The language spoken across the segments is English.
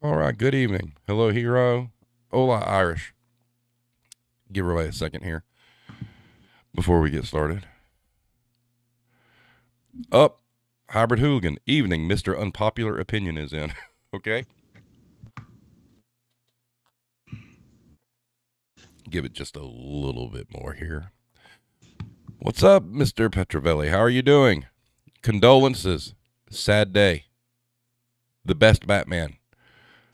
All right, good evening. Hello, hero. Hola, Irish. Give her away a second here before we get started. Up, hybrid hooligan. Evening, Mr. Unpopular Opinion is in. Okay? Give it just a little bit more here. What's up, Mr. Petrovelli? How are you doing? Condolences. Sad day. The best Batman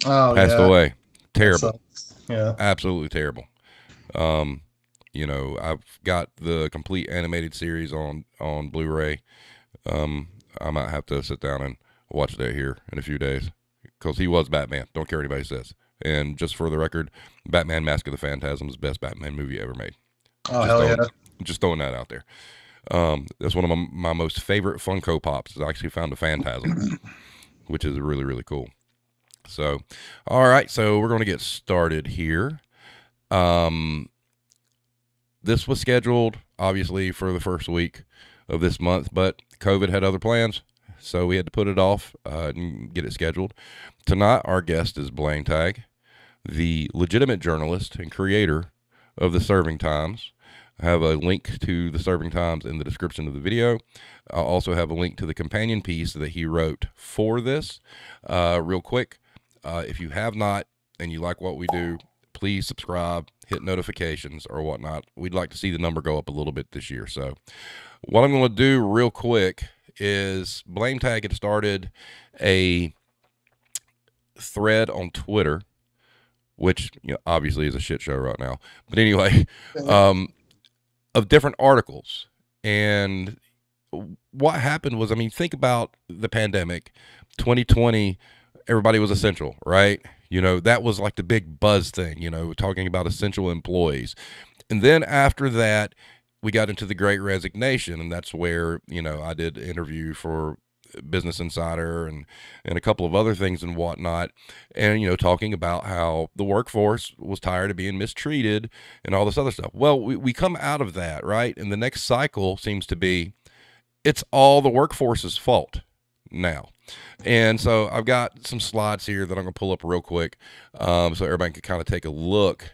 Oh passed yeah, away. that Terrible. sucks. Yeah. Absolutely terrible. Um, I've got the complete animated series on Blu-ray. Um, I might have to sit down and watch that here in a few days because he was Batman. Don't care what anybody says. And just for the record, Batman: Mask of the Phantasm is the best Batman movie ever made. Oh Just hell throwing, yeah. just throwing that out there. That's one of my most favorite Funko Pops. I actually found a Phantasm, which is really really cool. So, all right, so we're going to get started here. Um, this was scheduled obviously for the first week of this month, but COVID had other plans, so we had to put it off and get it scheduled. Tonight, our guest is Blametag, the legitimate journalist and creator of the Serving Times. I have a link to the Serving Times in the description of the video. I'll also have a link to the companion piece that he wrote for this. Real quick, if you have not and you like what we do, please subscribe, hit notifications or whatnot. We'd like to see the number go up a little bit this year. So what I'm going to do real quick is Blametag had started a thread on Twitter, which obviously is a shit show right now. But anyway, um, of different articles. And what happened was, I mean, think about the pandemic, 2020. Everybody was essential, right? That was like the big buzz thing. Talking about essential employees. And then after that, we got into the Great Resignation, and that's where I did an interview for Business Insider and a couple of other things and whatnot, and talking about how the workforce was tired of being mistreated and all this other stuff. Well, we come out of that, right? And the next cycle seems to be it's all the workforce's fault now. And so I've got some slides here that I'm going to pull up real quick, so everybody can kind of take a look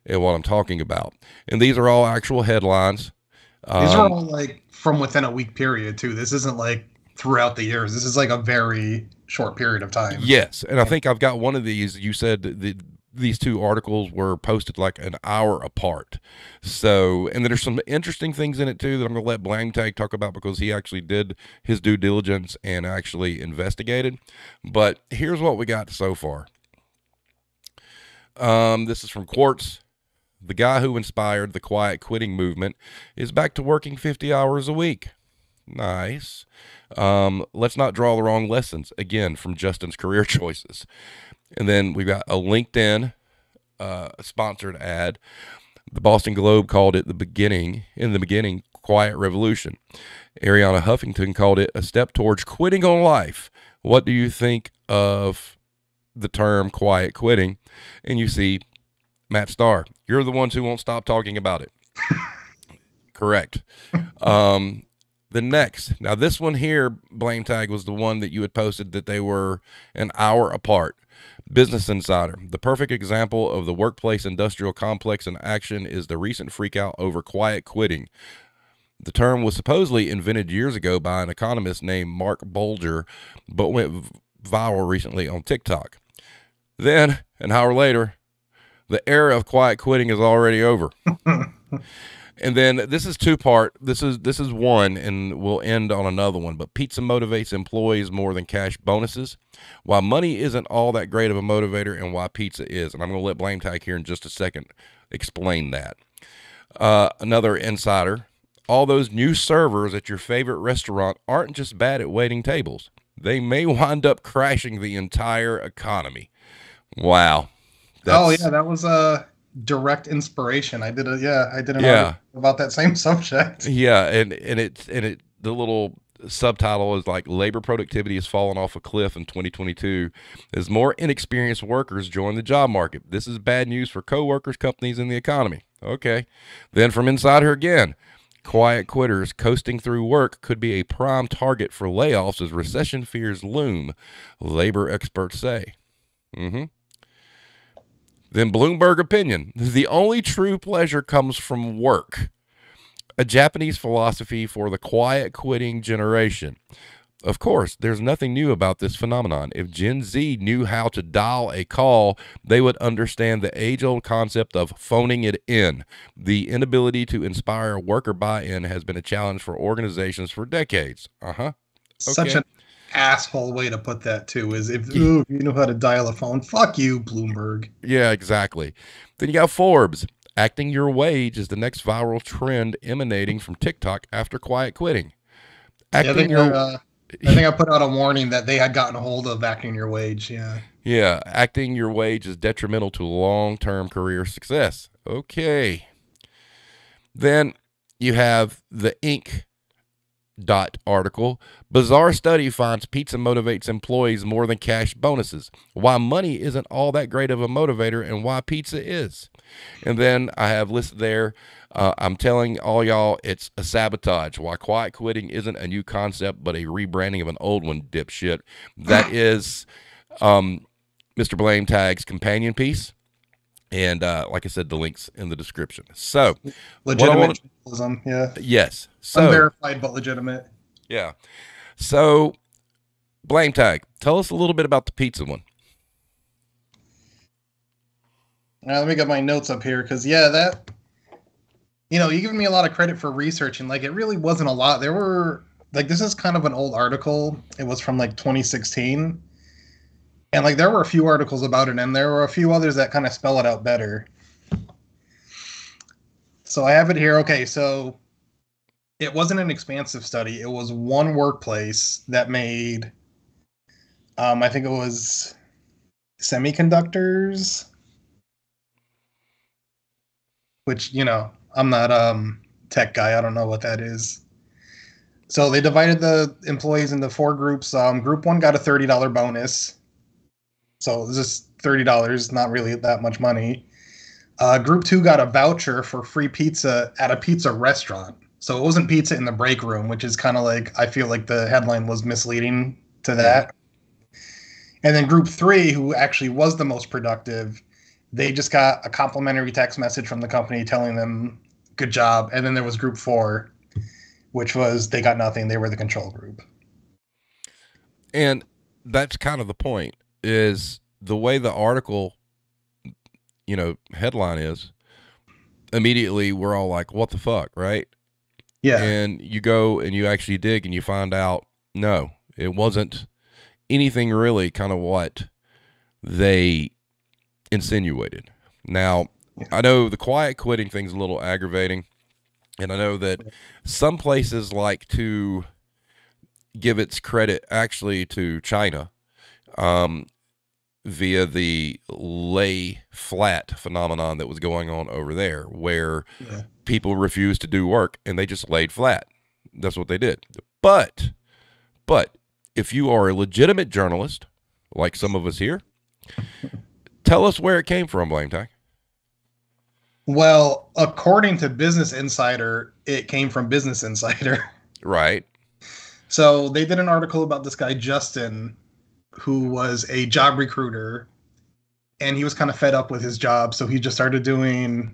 at what I'm talking about. And these are all actual headlines. These are Um, all like from within a week period too. This isn't like throughout the years. This is like a very short period of time. yes, and I think I've got one of these. You said these two articles were posted like an hour apart. So, and then there's some interesting things in it too that I'm going to let Blametag talk about because he actually did his due diligence and actually investigated. But here's what we got so far. This is from Quartz. The guy who inspired the quiet quitting movement is back to working 50 hours a week. Nice. Let's not draw the wrong lessons. Again, from Justin's career choices. And then we've got a LinkedIn sponsored ad. The Boston Globe called it in the beginning, quiet revolution. Ariana Huffington called it a step towards quitting on life. What do you think of the term quiet quitting? And you see Matt Starr, you're the ones who won't stop talking about it. Correct. Um, the next, now this one here, Blametag, was the one that you had posted that they were an hour apart. Business Insider, the perfect example of the workplace industrial complex in action is the recent freakout over quiet quitting. The term was supposedly invented years ago by an economist named Mark Bolger, but went viral recently on TikTok. Then, an hour later, the era of quiet quitting is already over. And then this is two part. This is one, and we'll end on another one. But pizza motivates employees more than cash bonuses. Why money isn't all that great of a motivator, and why pizza is. And I'm going to let Blametag here in just a second explain that. Another insider. All those new servers at your favorite restaurant aren't just bad at waiting tables. They may wind up crashing the entire economy. Wow. Oh yeah, That's, that was a direct inspiration. I did an article yeah. about that same subject. Yeah, and it the little subtitle is like labor productivity has fallen off a cliff in 2022 as more inexperienced workers join the job market. This is bad news for coworkers, companies, and the economy. Okay. Then from Insider again, quiet quitters coasting through work could be a prime target for layoffs as recession fears loom, labor experts say. Mm-hmm. Then Bloomberg opinion. The only true pleasure comes from work. A Japanese philosophy for the quiet quitting generation. Of course, there's nothing new about this phenomenon. If Gen Z knew how to dial a call, they would understand the age-old concept of phoning it in. The inability to inspire worker buy-in has been a challenge for organizations for decades. Such Okay. an asshole way to put that too. Is if ooh, you know how to dial a phone, fuck you, Bloomberg. Yeah, exactly. Then you got Forbes. Acting your wage is the next viral trend emanating from TikTok after quiet quitting. Yeah, Acting your I think I put out a warning that they had gotten a hold of acting your wage. Yeah. Yeah, acting your wage is detrimental to long-term career success. Okay. Then you have the Inc. Dot article. Bizarre study finds pizza motivates employees more than cash bonuses. Why money isn't all that great of a motivator and why pizza is. And then I have listed there, I'm telling all y'all it's a sabotage. Why quiet quitting isn't a new concept but a rebranding of an old one, dipshit. That is Mr. Blametag's companion piece. And like I said, the link's in the description. So, what I want Legitimate journalism. Yeah. yes. So, Unverified but legitimate. yeah. So, Blametag, tell us a little bit about the pizza one. Now let me get my notes up here because yeah, that you giving me a lot of credit for researching. Like it really wasn't a lot. There were like this is kind of an old article. It was from like 2016. And like there were a few articles about it, and there were a few others that kind of spell it out better. So I have it here. Okay, so it wasn't an expansive study. It was one workplace that made, I think it was semiconductors, which I'm not tech guy. I don't know what that is. So they divided the employees into four groups. Group one got a $30 bonus. So it was just $30, not really that much money. Group two got a voucher for free pizza at a pizza restaurant. So it wasn't pizza in the break room, which is kind of like, I feel like the headline was misleading to that. And then group three, who actually was the most productive, they just got a complimentary text message from the company telling them, good job. And then there was group four, which was they got nothing. They were the control group. And that's kind of the point, is the way the article, headline is, immediately we're all like, what the fuck, right? Yeah. And you go and you actually dig and you find out, no, it wasn't anything really kind of what they insinuated. Now, I know the quiet quitting thing's a little aggravating, and I know that some places like to give its credit actually to China, via the lay flat phenomenon that was going on over there, where people refused to do work and they just laid flat. That's what they did. But if you are a legitimate journalist, like some of us here, tell us where it came from, Blametag. Well, according to Business Insider, it came from Business Insider. Right. So they did an article about this guy, Justin, who was a job recruiter, and he was kind of fed up with his job. So he just started doing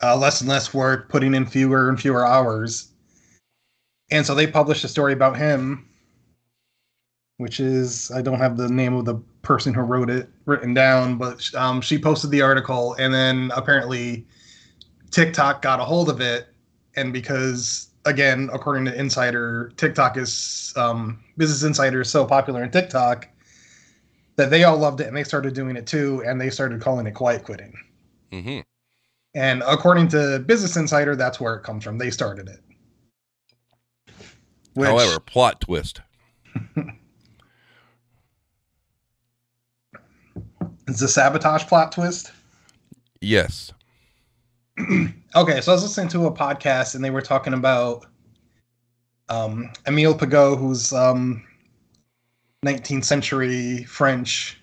less and less work, putting in fewer and fewer hours. And so they published a story about him, which is, I don't have the name of the person who wrote it written down, but she posted the article, and then apparently TikTok got a hold of it. And because, again, according to Insider, TikTok is, Business Insider is so popular in TikTok that they all loved it and they started doing it too, and they started calling it quiet quitting. Mm-hmm. And according to Business Insider, that's where it comes from. They started it. However, plot twist. It's a sabotage plot twist. Yes. Okay, so I was listening to a podcast and they were talking about Emile Pigot, who's 19th century French,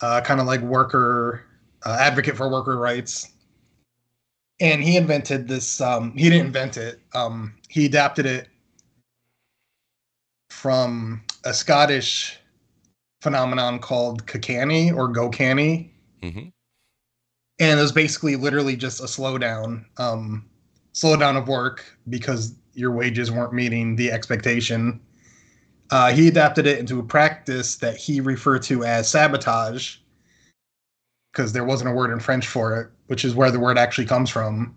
kind of like worker, advocate for worker rights. And he invented this, he didn't invent it, he adapted it from a Scottish phenomenon called Kakani or Gokani. Mm-hmm. And it was basically literally just a slowdown of work because your wages weren't meeting the expectation. He adapted it into a practice that he referred to as sabotage, because there wasn't a word in French for it, which is where the word actually comes from.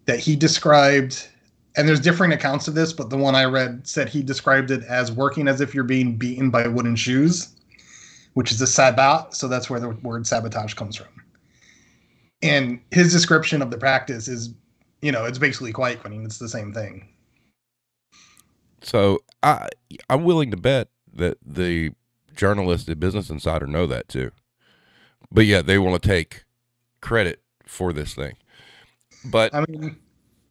That he described, and there's different accounts of this, but the one I read said he described it as working as if you're being beaten by wooden shoes, which is a sabat. So that's where the word sabotage comes from. And his description of the practice is, it's basically quiet quitting. It's the same thing. So I'm willing to bet that the journalists at Business Insider know that too. But yeah, they want to take credit for this thing. But I mean,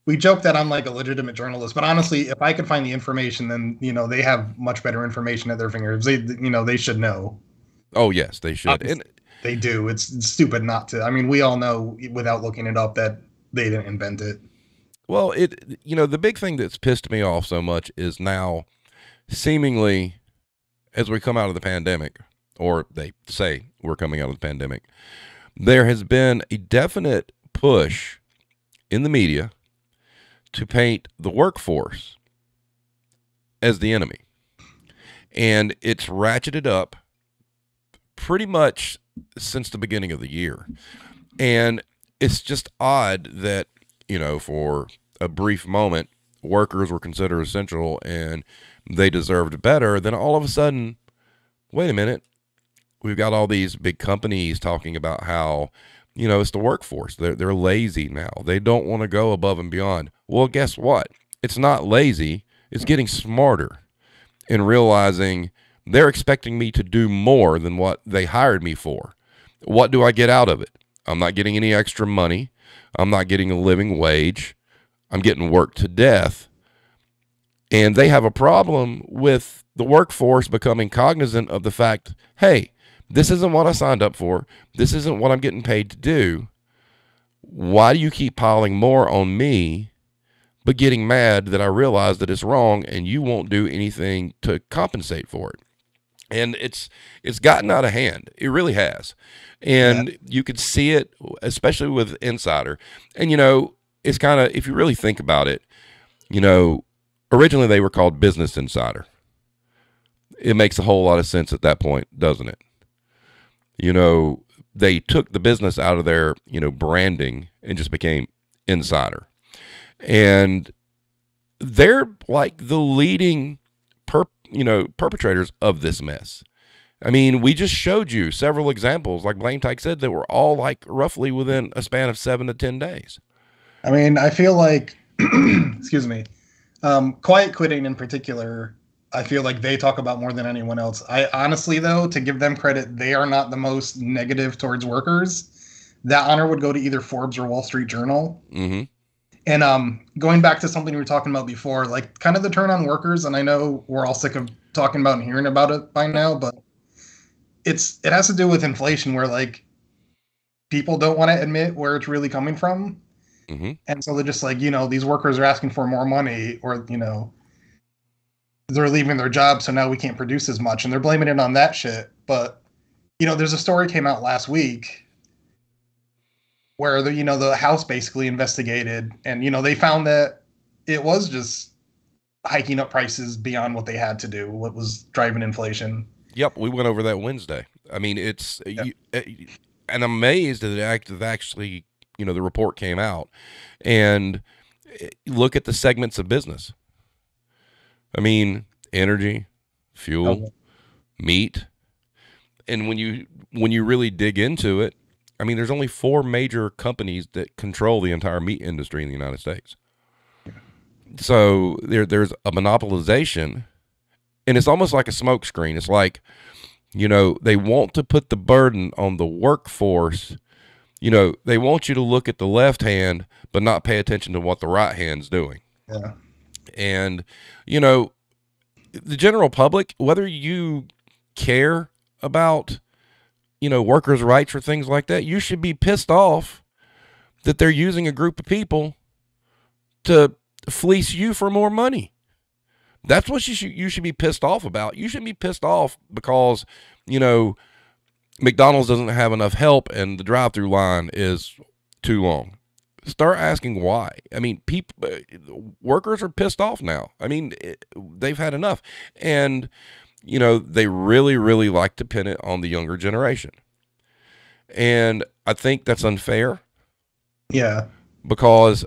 we joke that I'm like a legitimate journalist, but honestly, if I could find the information, then they have much better information at their fingers. They should know. oh yes, they should. And They do. It's stupid not to. I mean, we all know without looking it up that they didn't invent it. well, the big thing that's pissed me off so much is now, seemingly, as we come out of the pandemic, or they say we're coming out of the pandemic, there has been a definite push in the media to paint the workforce as the enemy. And it's ratcheted up pretty much since the beginning of the year. And it's just odd that, for a brief moment, workers were considered essential and they deserved better. Then all of a sudden, wait a minute, we've got all these big companies talking about how, it's the workforce. They're lazy now. They don't want to go above and beyond. Well, guess what? It's not lazy. It's getting smarter and realizing they're expecting me to do more than what they hired me for. What do I get out of it? I'm not getting any extra money. I'm not getting a living wage. I'm getting worked to death. And they have a problem with the workforce becoming cognizant of the fact, hey, this isn't what I signed up for. This isn't what I'm getting paid to do. Why do you keep piling more on me, but getting mad that I realize that it's wrong and you won't do anything to compensate for it? And it's gotten out of hand. It really has. And you could see it, especially with Insider. And, it's kind of, if you really think about it, originally they were called Business Insider. It makes a whole lot of sense at that point, doesn't it? They took the business out of their, branding and just became Insider. And they're like the leading perpetrators of this mess. I mean, we just showed you several examples, like Blametag said, that were all like roughly within a span of 7 to 10 days. I mean, I feel like, excuse me, quiet quitting in particular, I feel like they talk about more than anyone else. I honestly, though, to give them credit, they are not the most negative towards workers. That honor would go to either Forbes or Wall Street Journal. Mm-hmm. And going back to something we were talking about before, like kind of the turn on workers, and I know we're all sick of talking about and hearing about it by now, but it has to do with inflation, where like people don't want to admit where it's really coming from. Mm-hmm. And so they're just like, these workers are asking for more money, or, they're leaving their job, so now we can't produce as much, and they're blaming it on that shit. But, there's a story came out last week where the House basically investigated, and, they found that it was just hiking up prices beyond what they had to do, what was driving inflation. Yep, we went over that Wednesday. I mean, and I'm amazed that it actually, the report came out, and look at the segments of business. I mean, energy, fuel, meat, and when you really dig into it, I mean, there's only 4 major companies that control the entire meat industry in the United States. So there's a monopolization, and it's almost like a smokescreen. It's like, they want to put the burden on the workforce. They want you to look at the left hand, but not pay attention to what the right hand's doing. Yeah. And, the general public, whether you care about, workers' rights or things like that, you should be pissed off that they're using a group of people to fleece you for more money. That's what you should be pissed off about. You shouldn't be pissed off because you know, McDonald's doesn't have enough help and the drive-through line is too long. Start asking why. I mean, people, workers are pissed off now. I mean, they've had enough. And, you know, they really, really like to pin it on the younger generation. And I think that's unfair. Yeah. Because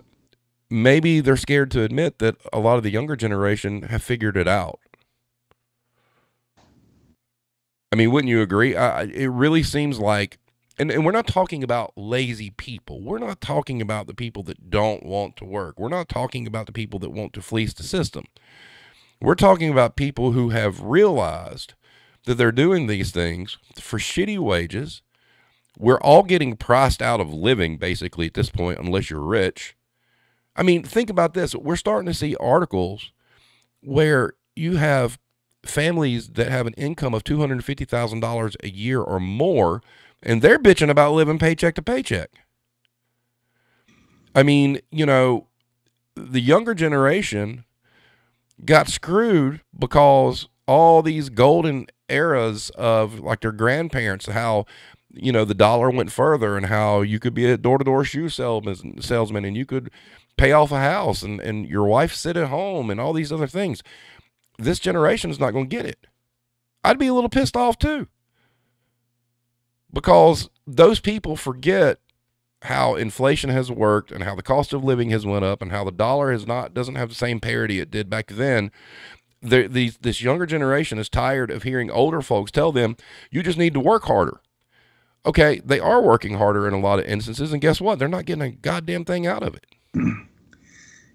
maybe they're scared to admit that a lot of the younger generation have figured it out. I mean, wouldn't you agree? It really seems like, and we're not talking about lazy people. We're not talking about the people that don't want to work. We're not talking about the people that want to fleece the system. We're talking about people who have realized that they're doing these things for shitty wages. We're all getting priced out of living, basically, at this point, unless you're rich. I mean, think about this. We're starting to see articles where you have families that have an income of $250,000 a year or more, and they're bitching about living paycheck to paycheck. I mean, you know, the younger generation got screwed because all these golden eras of like their grandparents, how, you know, the dollar went further and how you could be a door-to-door shoe salesman and you could pay off a house and your wife sit at home and all these other things. This generation is not going to get it. I'd be a little pissed off too, because those people forget how inflation has worked and how the cost of living has went up and how the dollar doesn't have the same parity it did back then. This younger generation is tired of hearing older folks tell them, you just need to work harder. Okay, they are working harder in a lot of instances, and guess what? They're not getting a goddamn thing out of it.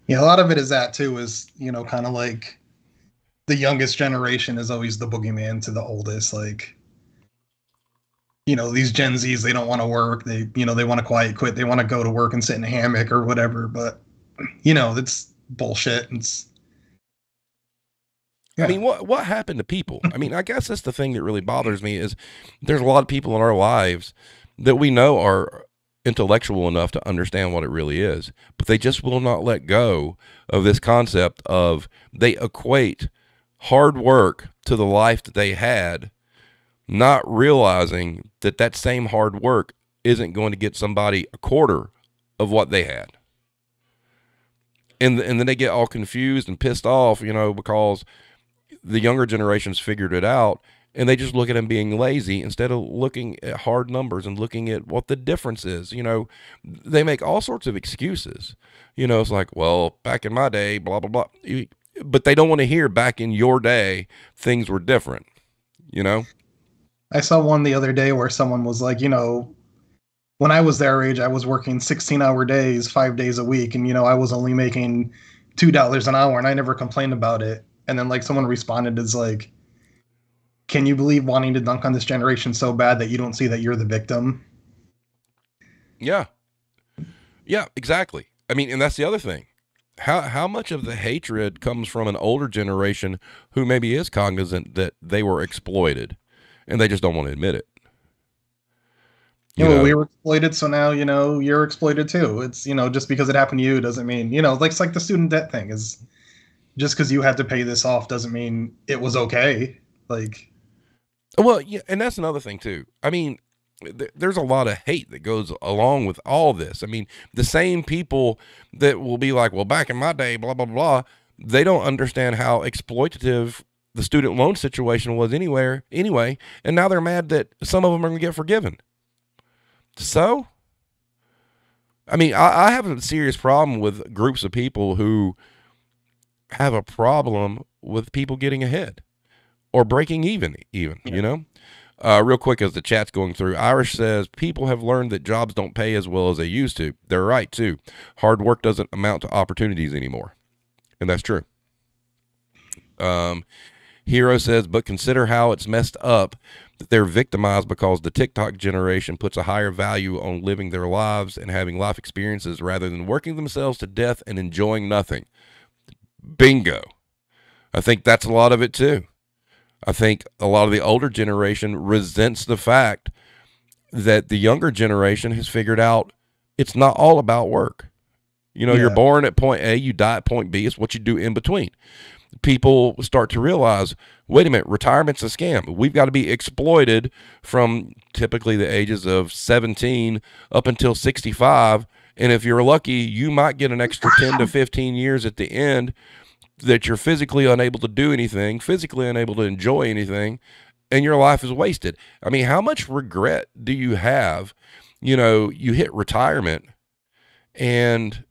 Yeah, a lot of it is that too, is, you know, kind of like the youngest generation is always the boogeyman to the oldest. Like, you know, these Gen Zs, they don't want to work. They, you know, they want to quiet quit. They want to go to work and sit in a hammock or whatever. But, you know, that's bullshit. I mean, what happened to people? I mean, I guess that's the thing that really bothers me is there's a lot of people in our lives that we know are intellectual enough to understand what it really is, but they just will not let go of this concept of they equate hard work to the life that they had, not realizing that that same hard work isn't going to get somebody a quarter of what they had. And then they get all confused and pissed off, you know, because the younger generations figured it out and they just look at them being lazy instead of looking at hard numbers and looking at what the difference is. You know, they make all sorts of excuses. You know, it's like, well, back in my day, blah, blah, blah. But they don't want to hear back in your day, things were different, you know? I saw one the other day where someone was like, you know, when I was their age, I was working 16-hour days, 5 days a week. And, you know, I was only making $2 an hour and I never complained about it. And then like someone responded is like, can you believe wanting to dunk on this generation so bad that you don't see that you're the victim? Yeah. Yeah, exactly. I mean, and that's the other thing. How much of the hatred comes from an older generation who maybe is cognizant that they were exploited and they just don't want to admit it? You know, we were exploited, so now, you know, you're exploited too. It's, you know, just because it happened to you doesn't mean, you know, like it's like the student debt thing is just because you had to pay this off doesn't mean it was okay. Like, well, yeah, and that's another thing too. I mean, there's a lot of hate that goes along with all this. I mean, the same people that will be like, well, back in my day, blah, blah, blah, they don't understand how exploitative the student loan situation was anyway, and now they're mad that some of them are going to get forgiven. So, I mean, I have a serious problem with groups of people who have a problem with people getting ahead or breaking even, yeah. You know? Real quick, as the chat's going through, Irish says, people have learned that jobs don't pay as well as they used to. They're right, too. Hard work doesn't amount to opportunities anymore. And that's true. Hero says, but consider how it's messed up that they're victimized because the TikTok generation puts a higher value on living their lives and having life experiences rather than working themselves to death and enjoying nothing. Bingo. I think that's a lot of it, too. I think a lot of the older generation resents the fact that the younger generation has figured out it's not all about work. You know, yeah. You're born at point A, you die at point B. It's what you do in between. people start to realize, wait a minute, retirement's a scam. We've got to be exploited from typically the ages of 17 up until 65. And if you're lucky, you might get an extra 10 to 15 years at the end that you're physically unable to do anything, physically unable to enjoy anything, and your life is wasted. I mean, how much regret do you have? You know, you hit retirement and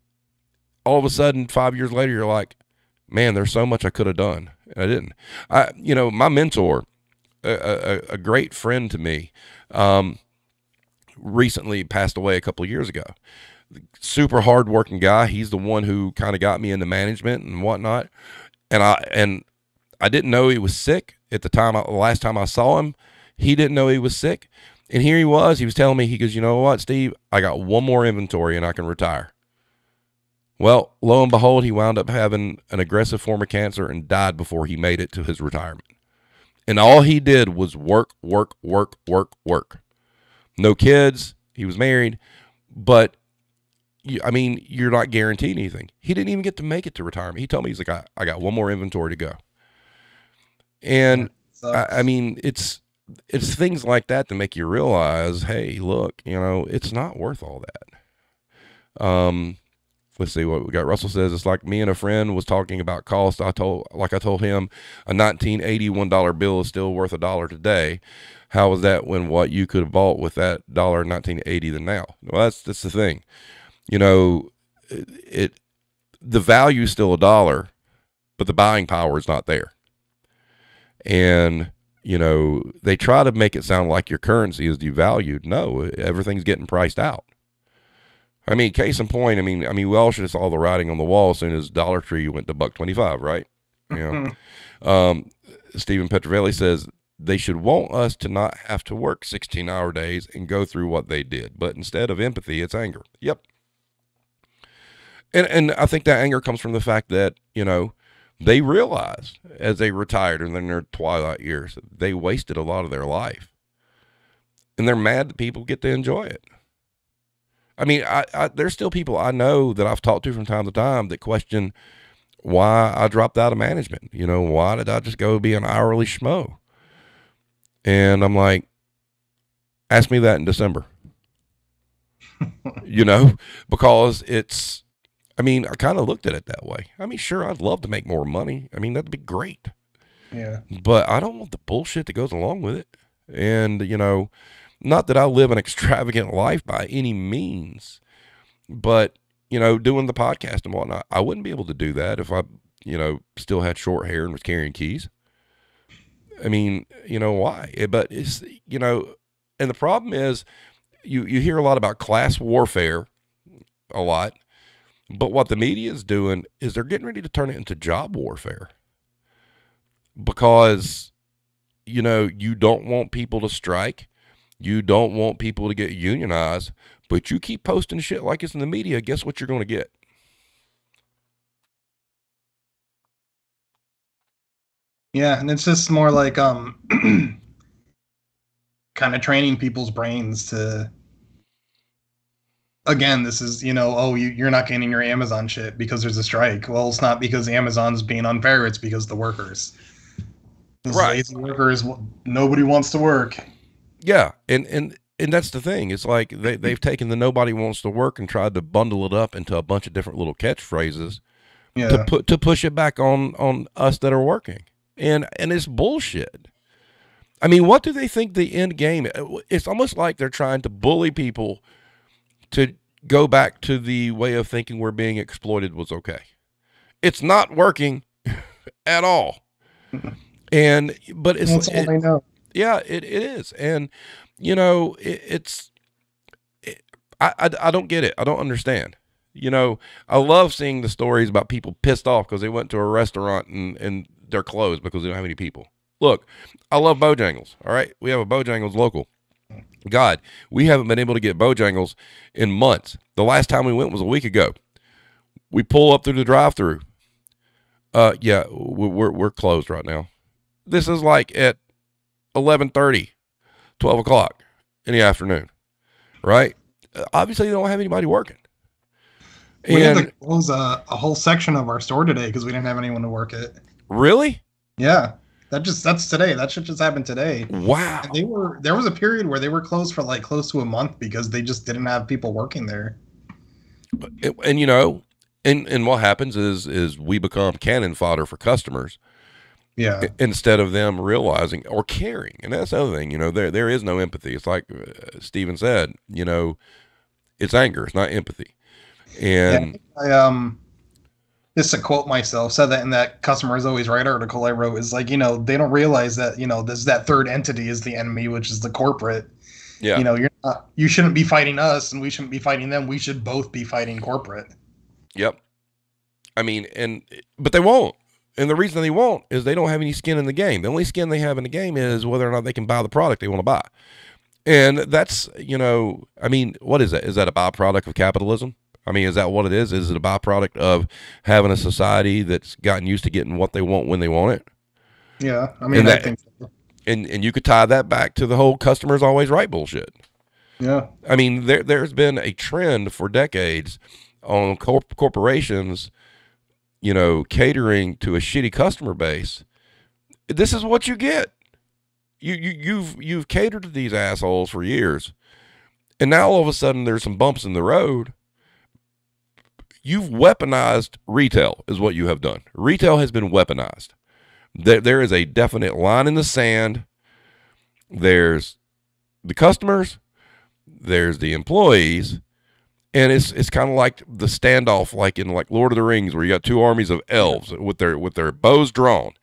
all of a sudden 5 years later, you're like, man, there's so much I could have done. I didn't. My mentor, a great friend to me, recently passed away a couple of years ago. Super hardworking guy. He's the one who kind of got me into management and whatnot. And I didn't know he was sick at the time. The last time I saw him, he didn't know he was sick. And here he was. He was telling me, he goes, you know what, Steve, I got one more inventory and I can retire. Well, lo and behold, he wound up having an aggressive form of cancer and died before he made it to his retirement. And all he did was work, work, work, work, work. No kids. He was married. But, you're not guaranteed anything. He didn't even get to make it to retirement. He told me, he's like, I got one more inventory to go. And, it's things like that to make you realize, hey, look, it's not worth all that. Let's see what we got. Russell says, it's like me and a friend was talking about cost. I told him a $1981 bill is still worth $1 today. How was that when what you could have bought with that dollar in 1980 than now? Well, that's the thing. The value is still $1, but the buying power is not there. And, they try to make it sound like your currency is devalued. No, everything's getting priced out. Case in point, we all should have saw the writing on the wall as soon as Dollar Tree went to $1.25, right? Stephen Petrovelli says they should want us to not have to work 16-hour days and go through what they did, but instead of empathy, it's anger. Yep. And I think that anger comes from the fact that, they realized as they retired and in their twilight years, they wasted a lot of their life. And they're mad that people get to enjoy it. There's still people I know that I've talked to from time to time that question why I dropped out of management. Why did I just go be an hourly schmo? And I'm like, ask me that in December. Because it's, I kind of looked at it that way. Sure, I'd love to make more money. That'd be great. Yeah. But I don't want the bullshit that goes along with it. And, not that I live an extravagant life by any means, but, doing the podcast and whatnot, I wouldn't be able to do that if I, still had short hair and was carrying keys. Why? But it's, and the problem is you hear a lot about class warfare a lot, but what the media is doing is they're getting ready to turn it into job warfare because, you don't want people to strike. You don't want people to get unionized, but you keep posting shit like it's in the media. Guess what you're going to get? Yeah, and it's just more like kind of training people's brains to. Again, this is you're not getting your Amazon shit because there's a strike. Well, it's not because Amazon's being unfair. It's because the workers. Right. Lazy workers. Nobody wants to work. Yeah, and that's the thing. It's like they've taken the nobody wants to work and tried to bundle it up into a bunch of different little catchphrases to push it back on us that are working. And it's bullshit. What do they think the end game? It's almost like they're trying to bully people to go back to the way of thinking where being exploited was okay. It's not working at all. But it's that's all they know. Yeah, it is. And, I don't get it. I don't understand. I love seeing the stories about people pissed off because they went to a restaurant and they're closed because they don't have any people. Look, I love Bojangles. All right. We have a Bojangles local. God, we haven't been able to get Bojangles in months. The last time we went was a week ago. We pull up through the drive-through. Yeah, we're closed right now. This is like at 11:30, 12 o'clock in the afternoon, right? Obviously, they don't have anybody working. We had to close a whole section of our store today because we didn't have anyone to work it. Really? Yeah, that's today. That shit just happened today. And Wow. there was a period where they were closed for like close to a month because they just didn't have people working there. And you know, and what happens is we become cannon fodder for customers Yeah, instead of them realizing or caring. And that's the other thing, you know, there is no empathy. It's like Steven said, you know, it's anger, it's not empathy. yeah. And I just to quote myself, said that in that customer is always right article I wrote is like, they don't realize that, this that third entity is the enemy, which is the corporate. yeah, You shouldn't be fighting us and we shouldn't be fighting them. We should both be fighting corporate. yep. I mean, but they won't. And the reason they won't is they don't have any skin in the game. The only skin they have in the game is whether or not they can buy the product they want to buy. And that's, you know, I mean, what is that? Is that a byproduct of capitalism? I mean, is that what it is? Is it a byproduct of having a society that's gotten used to getting what they want when they want it? Yeah, I mean, And I that, think so. and you could tie that back to the whole customer's always right bullshit. Yeah. I mean, there's been a trend for decades on corporations, you know, catering to a shitty customer base. This is what you get. You've catered to these assholes for years, and now all of a sudden there's some bumps in the road. You've weaponized retail, is what you have done. Retail has been weaponized. There is a definite line in the sand. There's the customers, there's the employees, and it's kind of like the standoff, like in like Lord of the Rings, where you got two armies of elves with their bows drawn,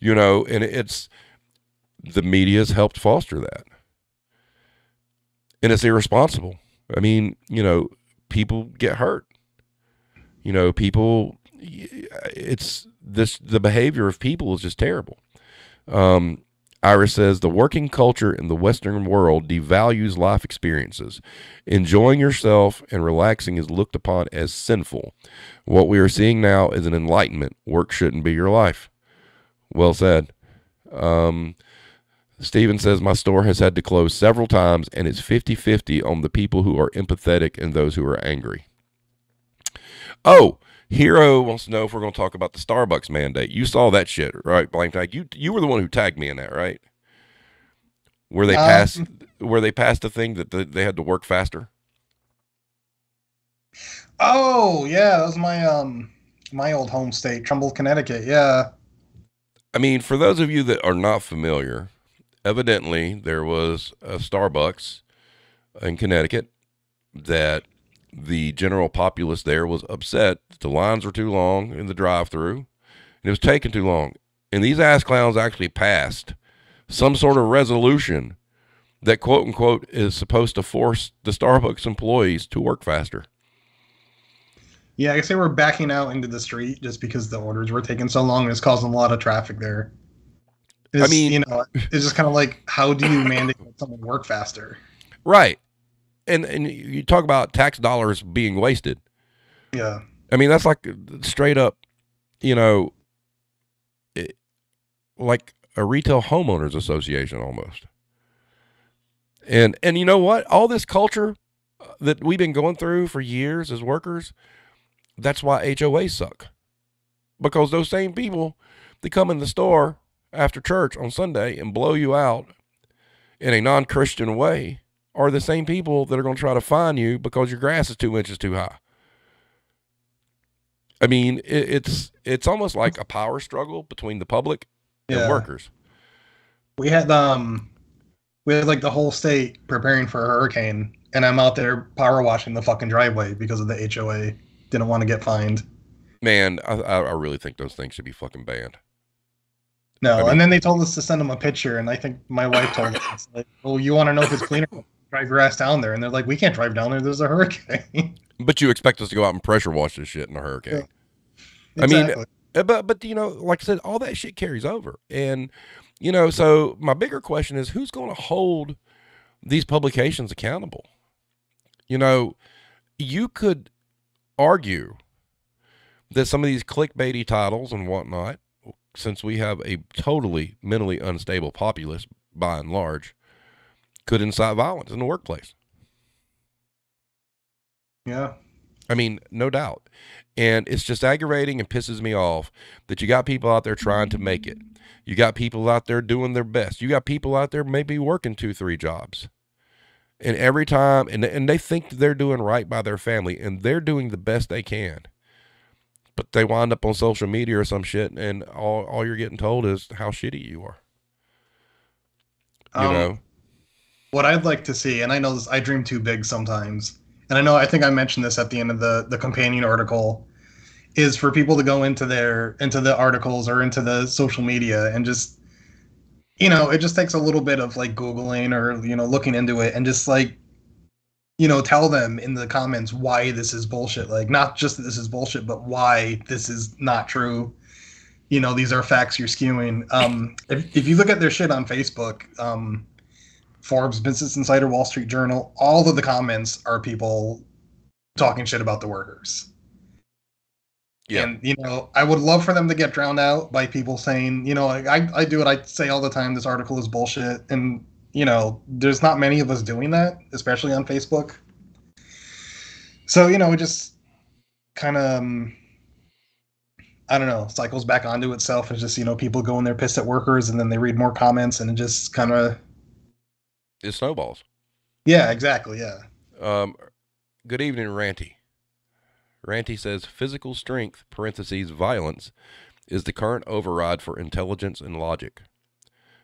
you know, and it's the media's helped foster that, and it's irresponsible. I mean, you know, people get hurt. You know, it's the behavior of people is just terrible. Iris says the working culture in the Western world devalues life experiences. Enjoying yourself and relaxing is looked upon as sinful. What we are seeing now is an enlightenment. Work shouldn't be your life. Well said. Steven says my store has had to close several times, and it's 50-50 on the people who are empathetic and those who are angry. Oh, Hero wants to know if we're going to talk about the Starbucks mandate. You saw that shit, right, Blametag? You were the one who tagged me in that, right? Where they passed a thing that they had to work faster. Oh yeah, that was my old home state, Trumbull, Connecticut. Yeah. I mean, for those of you that are not familiar, evidently there was a Starbucks in Connecticut that the general populace there was upset that the lines were too long in the drive-through and it was taking too long. And these ass clowns actually passed some sort of resolution that quote unquote is supposed to force the Starbucks employees to work faster. Yeah, I guess they were backing out into the street just because the orders were taking so long. It's causing a lot of traffic there. I mean, It's just kind of like, how do you mandate that someone work faster? right. And you talk about tax dollars being wasted. Yeah. I mean, that's like straight up, you know, like a retail homeowners association almost. And you know what? All this culture that we've been going through for years as workers, that's why HOAs suck. Because those same people that come in the store after church on Sunday and blow you out in a non-Christian way are the same people that are going to try to fine you because your grass is 2 inches too high. I mean, it's almost like a power struggle between the public and workers. We had like the whole state preparing for a hurricane, and I'm out there power washing the fucking driveway because of the HOA. Didn't want to get fined. Man, I really think those things should be fucking banned. No, and then they told us to send them a picture, and I think my wife told us, like, "Oh, you want to know if it's cleaner? Drive your ass down there." And they're like, "We can't drive down there. There's a hurricane." But you expect us to go out and pressure wash this shit in a hurricane? Yeah, exactly. I mean, but you know, like I said, all that shit carries over, and you know, so my bigger question is, who's going to hold these publications accountable? You know, you could argue that some of these clickbaity titles and whatnot, since we have a totally mentally unstable populace by and large, could incite violence in the workplace. Yeah. I mean, no doubt. And it's just aggravating and pisses me off that you got people out there trying to make it. You got people out there doing their best. You got people out there maybe working 2, 3 jobs. And every time, and they think they're doing right by their family, and they're doing the best they can. But they wind up on social media or some shit, and all you're getting told is how shitty you are. You Um, know? what I'd like to see, and I know this, I dream too big sometimes, and I know I think I mentioned this at the end of the companion article, is for people to go into the articles or into the social media and just, it just takes a little bit of like googling or looking into it and just like tell them in the comments why this is bullshit. Like, not just that this is bullshit, but why this is not true. These are facts you're skewing. If you look at their shit on Facebook, Forbes, Business Insider, Wall Street Journal, all of the comments are people talking shit about the workers. Yeah. And, I would love for them to get drowned out by people saying, I do what I say all the time, this article is bullshit. And, there's not many of us doing that, especially on Facebook. So, it just kind of, I don't know, cycles back onto itself. It's just, people go in there pissed at workers and then they read more comments and it just kind of. It snowballs. Yeah, exactly. Yeah. Good evening, Ranty. Ranty says physical strength, parentheses, violence, is the current override for intelligence and logic.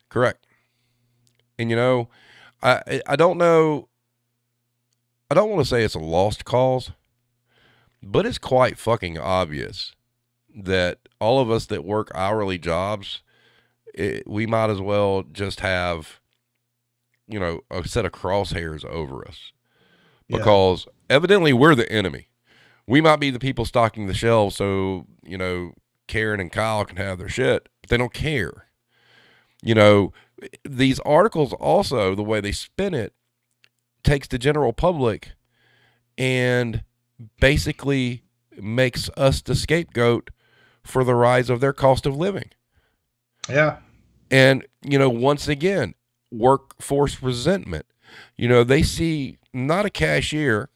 Correct. And I don't know, I don't want to say it's a lost cause, but it's quite fucking obvious that all of us that work hourly jobs, we might as well just have, a set of crosshairs over us. Because evidently we're the enemy. We might be the people stocking the shelves so, Karen and Kyle can have their shit, but they don't care. These articles also, the way they spin it, takes the general public and basically makes us the scapegoat for the rise of their cost of living. Yeah. And, once again, workforce resentment. They see not a cashier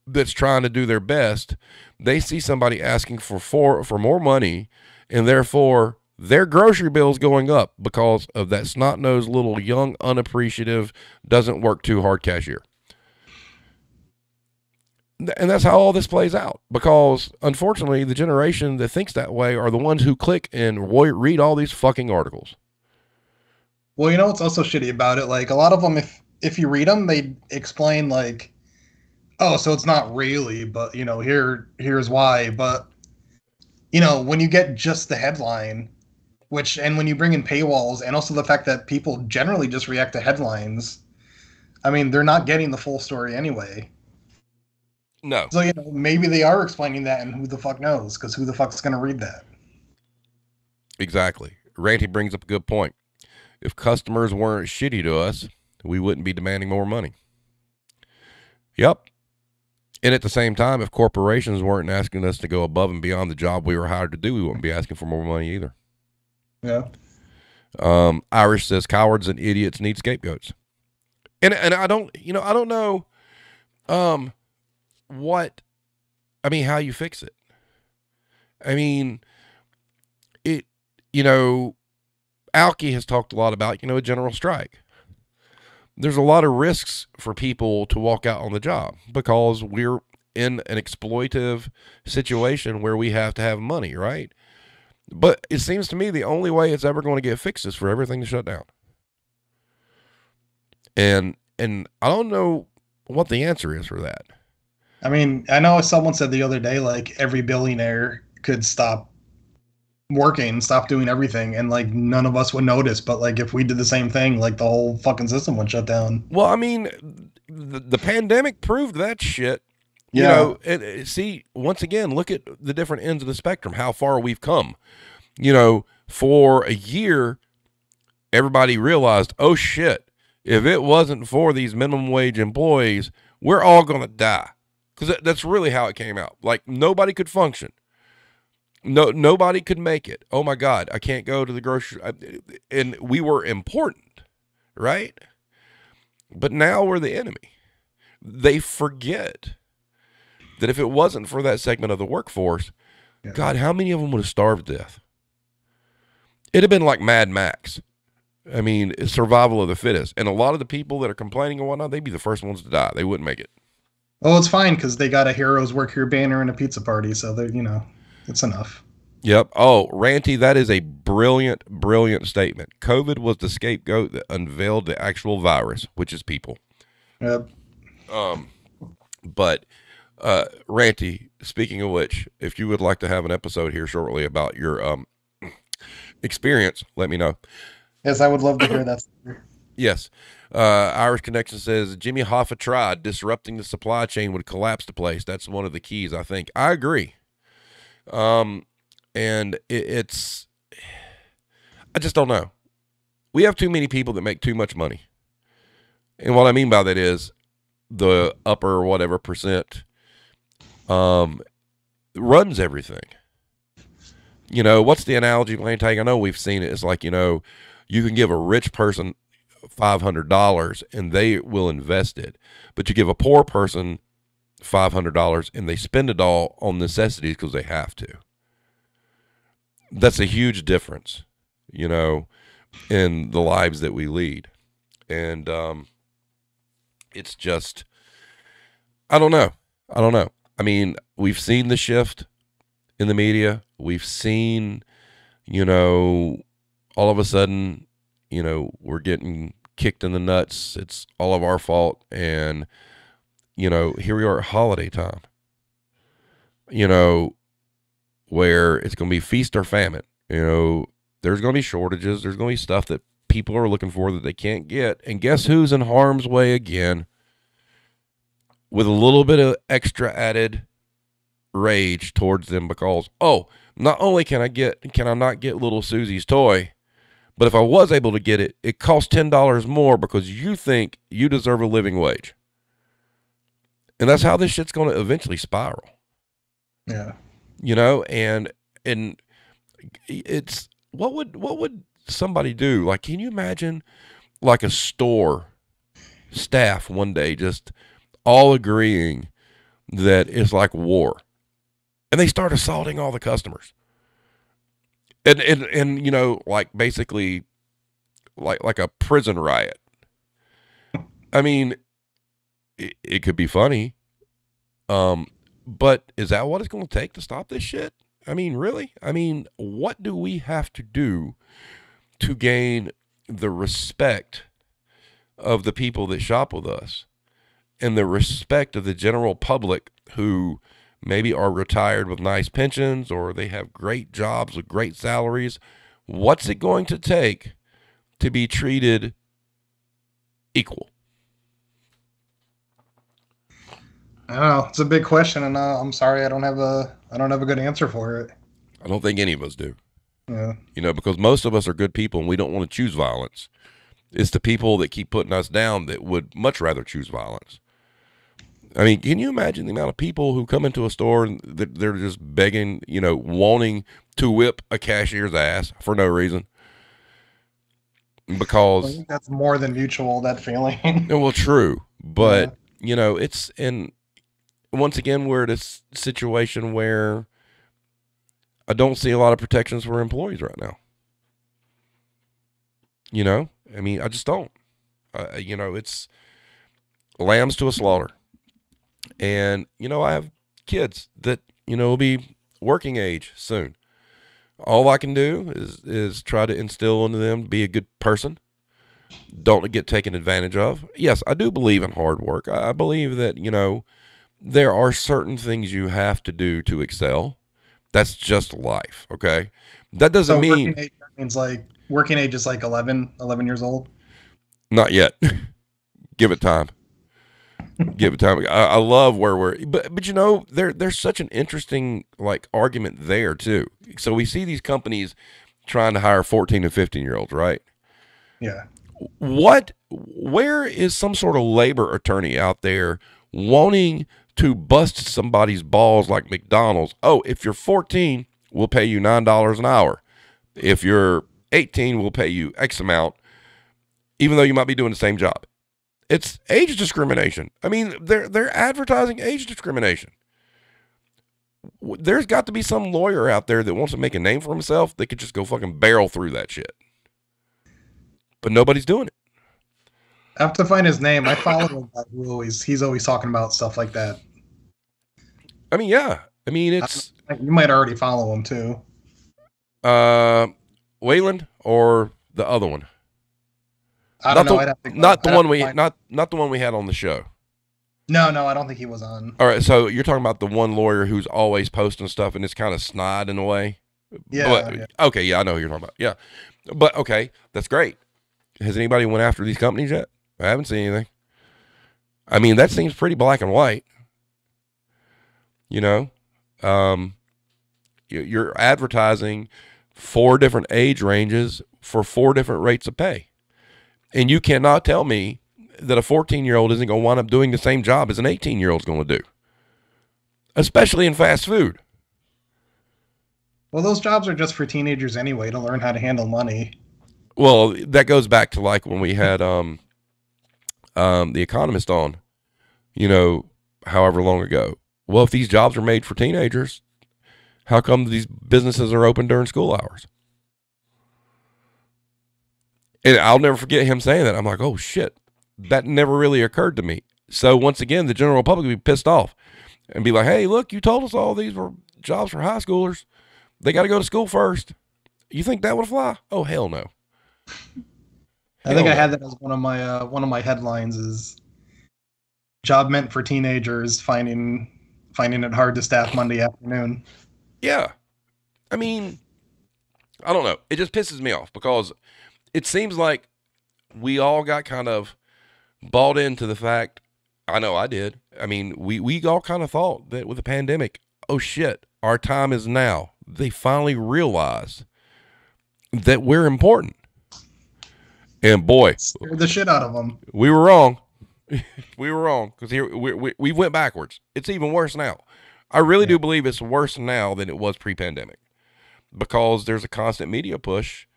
that's trying to do their best. They see somebody asking for more money, and therefore their grocery bill's going up because of that snot-nosed little young, unappreciative, doesn't work too hard cashier. And that's how all this plays out, because unfortunately the generation that thinks that way are the ones who click and read all these fucking articles. Well, what's also shitty about it? Like, a lot of them, if you read them, they explain like, oh, so it's not really, but here's why. But when you get just the headline, and when you bring in paywalls, and also the fact that people generally just react to headlines, I mean, they're not getting the full story anyway. No. So maybe they are explaining that, and who the fuck knows? Because who the fuck's gonna read that? Exactly. Ranty brings up a good point. If customers weren't shitty to us, we wouldn't be demanding more money. Yep. And at the same time, if corporations weren't asking us to go above and beyond the job we were hired to do, we wouldn't be asking for more money either. Yeah. Irish says cowards and idiots need scapegoats. And I don't know how you fix it. I mean, Alki has talked a lot about, a general strike. There's a lot of risks for people to walk out on the job because we're in an exploitive situation where we have to have money, right? But it seems to me the only way it's ever going to get fixed is for everything to shut down. And I don't know what the answer is for that. I mean, I know someone said the other day, like, every billionaire could stop working, stop doing everything, and like none of us would notice. But like if we did the same thing, like the whole fucking system would shut down. Well, I mean, the pandemic proved that shit. Yeah. See, once again, look at the different ends of the spectrum, how far we've come. For a year, everybody realized, oh shit, if it wasn't for these minimum wage employees, we're all going to die. Because that's really how it came out. Like, nobody could function. Nobody could make it. Oh my God, I can't go to the grocery. And we were important, right? But now we're the enemy. They forget that if it wasn't for that segment of the workforce, Yeah. God, how many of them would have starved to death? It'd have been like Mad Max. I mean, it's survival of the fittest. And a lot of the people that are complaining and whatnot, they'd be the first ones to die. They wouldn't make it. Well, it's fine because they got a heroes work here banner and a pizza party, so they're it's enough. Yep. Oh, Ranty, that is a brilliant, brilliant statement. COVID was the scapegoat that unveiled the actual virus, which is people. Yep. But Ranty, speaking of which, if you would like to have an episode here shortly about your experience, let me know. Yes, I would love to hear that. Yes. Irish Connection says Jimmy Hoffa tried disrupting the supply chain would collapse the place. That's one of the keys, I think. I agree. And it's, I just don't know. We have too many people that make too much money. And what I mean by that is the upper whatever percent runs everything. You know, what's the analogy, Blametag? I know we've seen it. It's like, you know, you can give a rich person $500 and they will invest it. But you give a poor person $500 and they spend it all on necessities because they have to. That's a huge difference, you know, in the lives that we lead. And it's just, I don't know. I mean, we've seen the shift in the media. We've seen, you know, all of a sudden, you know, we're getting kicked in the nuts. It's all of our fault. And, you know, here we are at holiday time, you know, where it's going to be feast or famine. You know, there's going to be shortages. There's going to be stuff that people are looking for that they can't get. And guess who's in harm's way again? With a little bit of extra added rage towards them because, oh, not only can I not get little Susie's toy, but if I was able to get it, it costs $10 more because you think you deserve a living wage. And that's how this shit's going to eventually spiral. Yeah. You know, and it's what would somebody do? Like, can you imagine like a store staff one day just all agreeing that it's like war, and they start assaulting all the customers, and you know, like basically like a prison riot. I mean, it could be funny, but is that what it's going to take to stop this shit? I mean, really? I mean, what do we have to do to gain the respect of the people that shop with us and the respect of the general public who maybe are retired with nice pensions or they have great jobs with great salaries? What's it going to take to be treated equal? I don't know. It's a big question, and I'm sorry I don't have a good answer for it. I don't think any of us do. Yeah. You know, because most of us are good people and we don't want to choose violence. It's the people that keep putting us down that would much rather choose violence. I mean, can you imagine the amount of people who come into a store and they're just begging, you know, wanting to whip a cashier's ass for no reason? Because I think that's more than mutual, that feeling. well, true, but you know, it's in. Once again, we're at a situation where I don't see a lot of protections for employees right now. You know, I mean, I just don't. You know, it's lambs to a slaughter. And, you know, I have kids that, you know, will be working age soon. All I can do is try to instill into them, be a good person. Don't get taken advantage of. Yes, I do believe in hard work. I believe that, you know, there are certain things you have to do to excel. That's just life, okay? That doesn't mean... Working age means like, working age is like 11 years old? Not yet. Give it time. Give it time. I love where we're... But you know, there's such an interesting, like, argument there, too. So we see these companies trying to hire 14 and 15-year-olds, right? Yeah. Where is some sort of labor attorney out there wanting to bust somebody's balls like McDonald's? Oh, if you're 14, we'll pay you $9 an hour. If you're 18, we'll pay you X amount, even though you might be doing the same job. It's age discrimination. I mean, they're advertising age discrimination. There's got to be some lawyer out there that wants to make a name for himself that could just go fucking barrel through that shit. But nobody's doing it. I have to find his name. I follow a guy he's always talking about stuff like that. I mean, yeah. I mean, it's You might already follow him too. Wayland or the other one. I don't know. Not the one we had on the show. No, I don't think he was on. All right, so you're talking about the one lawyer who's always posting stuff and it's kind of snide in a way. Yeah. Okay, yeah, I know who you're talking about. Yeah, but okay, that's great. Has anybody went after these companies yet? I haven't seen anything. I mean, that seems pretty black and white. You know, you're advertising 4 different age ranges for 4 different rates of pay. And you cannot tell me that a 14-year-old isn't going to wind up doing the same job as an 18-year-old is going to do, especially in fast food. Well, those jobs are just for teenagers anyway, to learn how to handle money. Well, that goes back to like when we had The Economist on, however long ago. Well, if these jobs are made for teenagers, how come these businesses are open during school hours? And I'll never forget him saying that. I'm like, oh, shit, that never really occurred to me. So once again, the general public would be pissed off and be like, hey, look, you told us all these were jobs for high schoolers. They got to go to school first. You think that would fly? Oh, hell no. I think I had that as one of my headlines is job meant for teenagers finding it hard to staff Monday afternoon. Yeah. I mean, I don't know. It just pisses me off because it seems like we all got kind of bought into the fact. I know I did. I mean, we all kind of thought that with the pandemic, oh shit, our time is now. They finally realized that we're important. And boy, scared the shit out of them. We were wrong. We were wrong because here we went backwards. It's even worse now. I really do believe it's worse now than it was pre-pandemic because there's a constant media push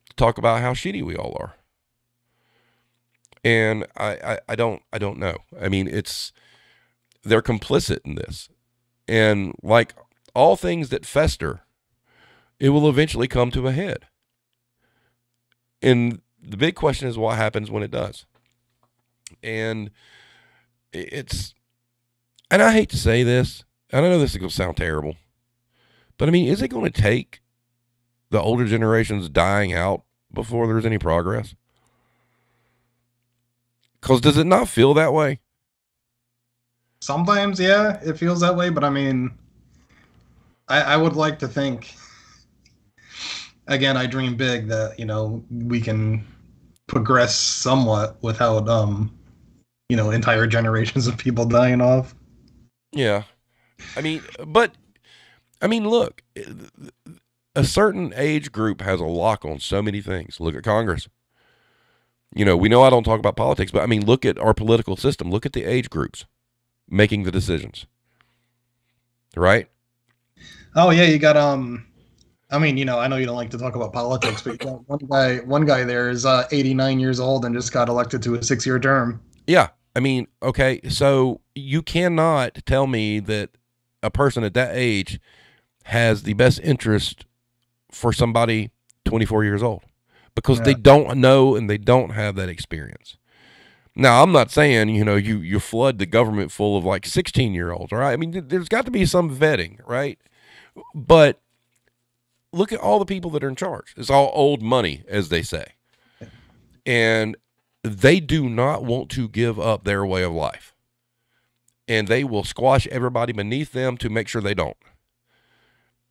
to talk about how shitty we all are. And I don't know. I mean, they're complicit in this. And like all things that fester, it will eventually come to a head. And the big question is what happens when it does. And and I hate to say this, and I know this is going to sound terrible, but I mean, is it going to take the older generations dying out before there's any progress? Because does it not feel that way? Sometimes, yeah, it feels that way, but I mean, I would like to think, again, I dream big that, we can progress somewhat without, entire generations of people dying off. Yeah. I mean, look, a certain age group has a lock on so many things. Look at Congress. We know I don't talk about politics, but I mean, look at our political system. Look at the age groups making the decisions. Right? Oh yeah, you got I mean, I know you don't like to talk about politics, but you got one guy there is 89 years old and just got elected to a 6-year term. Yeah. I mean, okay, so you cannot tell me that a person at that age has the best interest for somebody 24 years old because they don't know and they don't have that experience. Now, I'm not saying, you flood the government full of like 16-year-olds, all right? I mean, there's got to be some vetting, right? But look at all the people that are in charge. It's all old money, as they say. And they do not want to give up their way of life. And they will squash everybody beneath them to make sure they don't.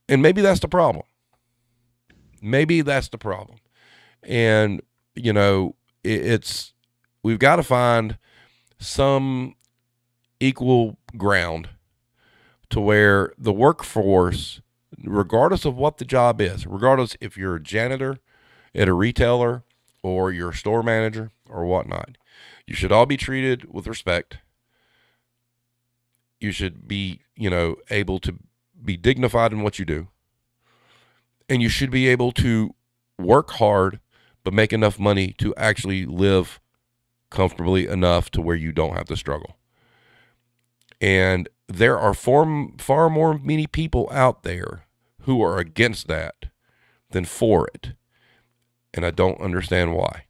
And maybe that's the problem. Maybe that's the problem. And, we've got to find some equal ground to where the workforce, regardless of what the job is, regardless if you're a janitor at a retailer or you're a store manager or whatnot, you should all be treated with respect. You should be, able to be dignified in what you do. And you should be able to work hard, but make enough money to actually live comfortably enough to where you don't have to struggle. And there are far more many people out there who are against that than for it. And I don't understand why.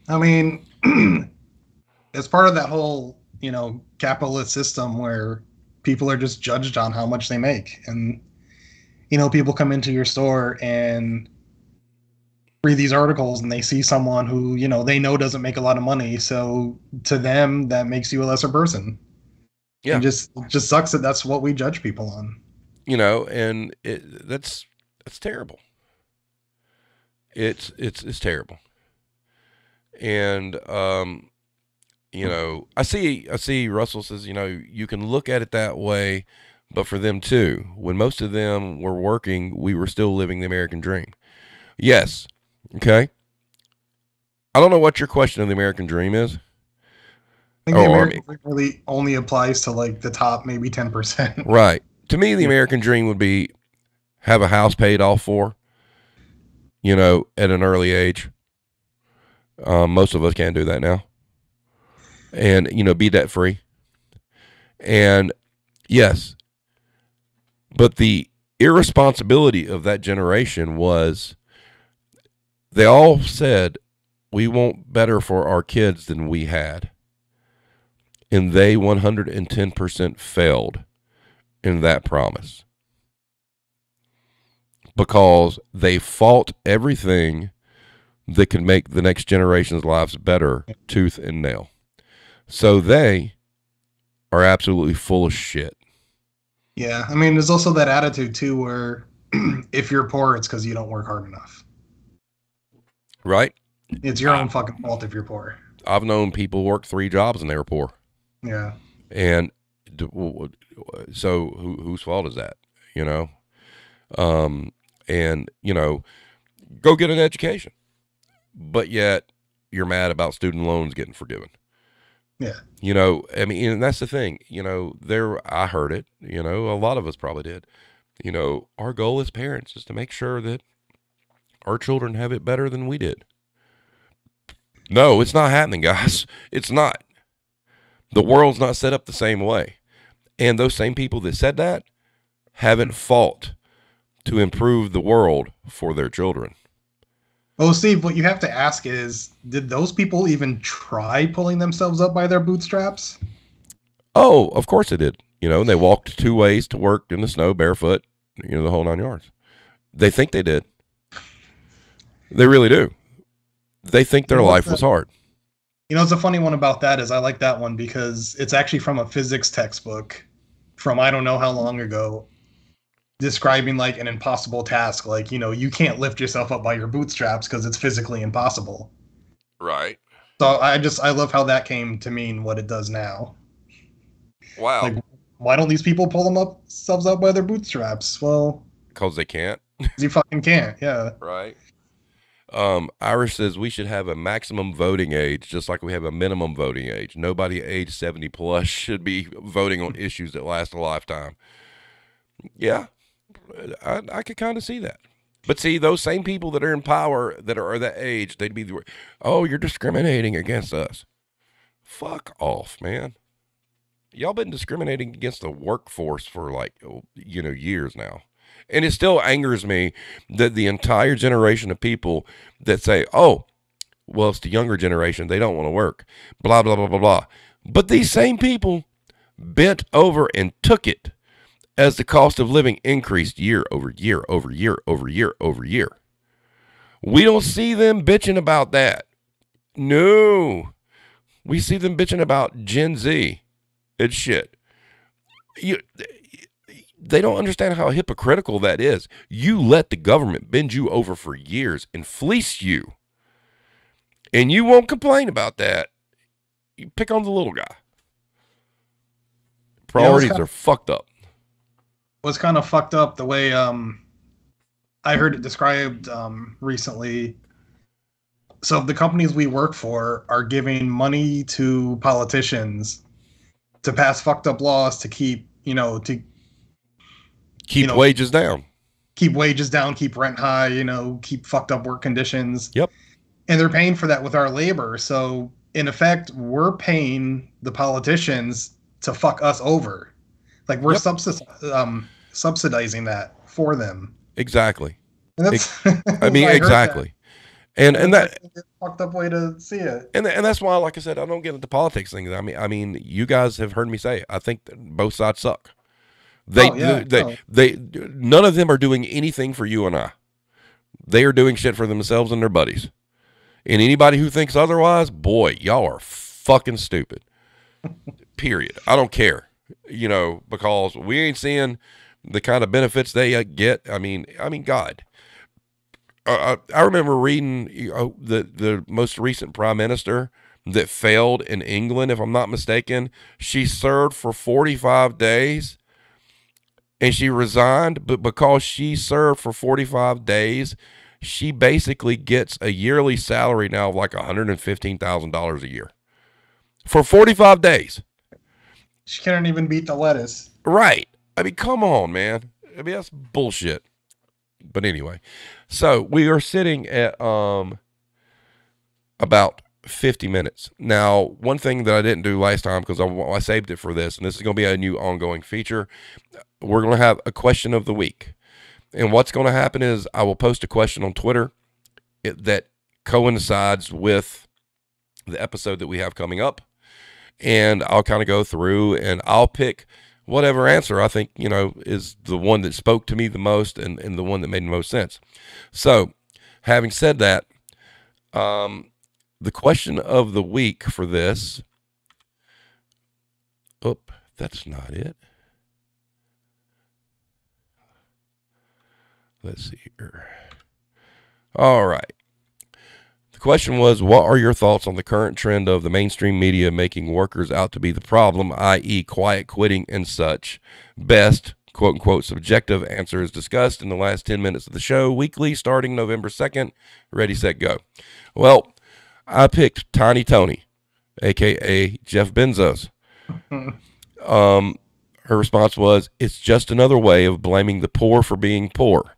I mean, it's part of that whole, capitalist system where people are just judged on how much they make. And, people come into your store and read these articles and they see someone who, they know doesn't make a lot of money. So to them, that makes you a lesser person. Yeah. And just sucks that that's what we judge people on. And that's terrible. It's terrible. And I see Russell says, you can look at it that way, but for them too, when most of them were working, we were still living the American dream. Yes. Okay. I don't know what your question of the American dream is. I think the American dream really only applies to like the top maybe 10%. Right. To me, the American dream would be have a house paid off for, at an early age. Most of us can't do that now. And, be debt free. And yes, but the irresponsibility of that generation was they all said, we want better for our kids than we had. And they 110% failed in that promise. Because they fought everything that could make the next generation's lives better, tooth and nail. So they are absolutely full of shit. Yeah, I mean, there's also that attitude too where if you're poor, it's because you don't work hard enough. Right? It's your own fucking fault if you're poor. I've known people work 3 jobs and they were poor. Yeah. And so whose fault is that? And go get an education. But yet you're mad about student loans getting forgiven. Yeah. I mean, and that's the thing, I heard it, a lot of us probably did. Our goal as parents is to make sure that our children have it better than we did. No, it's not happening, guys. It's not. The world's not set up the same way. And those same people that said that haven't fought to improve the world for their children. Well, Steve, what you have to ask is, did those people even try pulling themselves up by their bootstraps? Oh, of course they did. They walked 2 ways to work in the snow barefoot, the whole 9 yards. They think they did. They really do. They think their life was hard. It's a funny one about that is I like that one because it's actually from a physics textbook from I don't know how long ago, describing like an impossible task. Like, you can't lift yourself up by your bootstraps because it's physically impossible. Right. So I love how that came to mean what it does now. Wow. Like, why don't these people pull themselves up by their bootstraps? Well, because they can't. You fucking can't. Yeah. Right. Irish says we should have a maximum voting age, just like we have a minimum voting age. Nobody age 70 plus should be voting on issues that last a lifetime. Yeah, I could kind of see that. But see, those same people that are in power that are that age, they'd be, oh, you're discriminating against us. Fuck off, man. Y'all been discriminating against the workforce for like, years now. And it still angers me that the entire generation of people that say, oh, well, it's the younger generation. They don't want to work, blah, blah, blah, blah, blah. But these same people bent over and took it as the cost of living increased year over year over year over year over year. We don't see them bitching about that. No. We see them bitching about Gen Z. It's shit. They don't understand how hypocritical that is. You let the government bend you over for years and fleece you. And you won't complain about that. You pick on the little guy. Priorities are fucked up. Was kind of fucked up the way I heard it described recently. So the companies we work for are giving money to politicians to pass fucked up laws to keep, keep wages down. Keep wages down, keep rent high, keep fucked up work conditions. Yep. And they're paying for that with our labor. So in effect, we're paying the politicians to fuck us over. Like we're Yep. subsidizing that for them. Exactly. And that's I mean, I heard that, exactly. And and and it's like that a fucked up way to see it. and that's why, like I said, I don't get into politics things. I mean, you guys have heard me say it. I think that both sides suck. They, Oh yeah, they, no. they, none of them are doing anything for you and I. They are doing shit for themselves and their buddies. And anybody who thinks otherwise, boy, y'all are fucking stupid. Period. I don't care, because we ain't seeing the kind of benefits they get. I mean, God. I remember reading the most recent prime minister that failed in England, if I'm not mistaken. She served for 45 days and she resigned, but because she served for 45 days, she basically gets a yearly salary now of like $115,000 a year for 45 days. She can't even beat the lettuce. Right. I mean, come on, man. I mean, that's bullshit. But anyway, so we are sitting at about 50 minutes. Now, one thing that I didn't do last time, because I saved it for this, and this is going to be a new ongoing feature, we're going to have a question of the week. And what's going to happen is I will post a question on Twitter that coincides with the episode that we have coming up. And I'll kind of go through and I'll pick whatever answer I think, is the one that spoke to me the most and the one that made the most sense. So, having said that, the question of the week for this, that's not it. Let's see here. All right. The question was, what are your thoughts on the current trend of the mainstream media making workers out to be the problem, i.e. quiet quitting and such? Best, quote unquote, subjective answer is discussed in the last 10 minutes of the show, weekly, starting November 2nd. Ready, set, go. Well, I picked Tiny Tony, a.k.a. Jeff Bezos. Her response was, it's just another way of blaming the poor for being poor.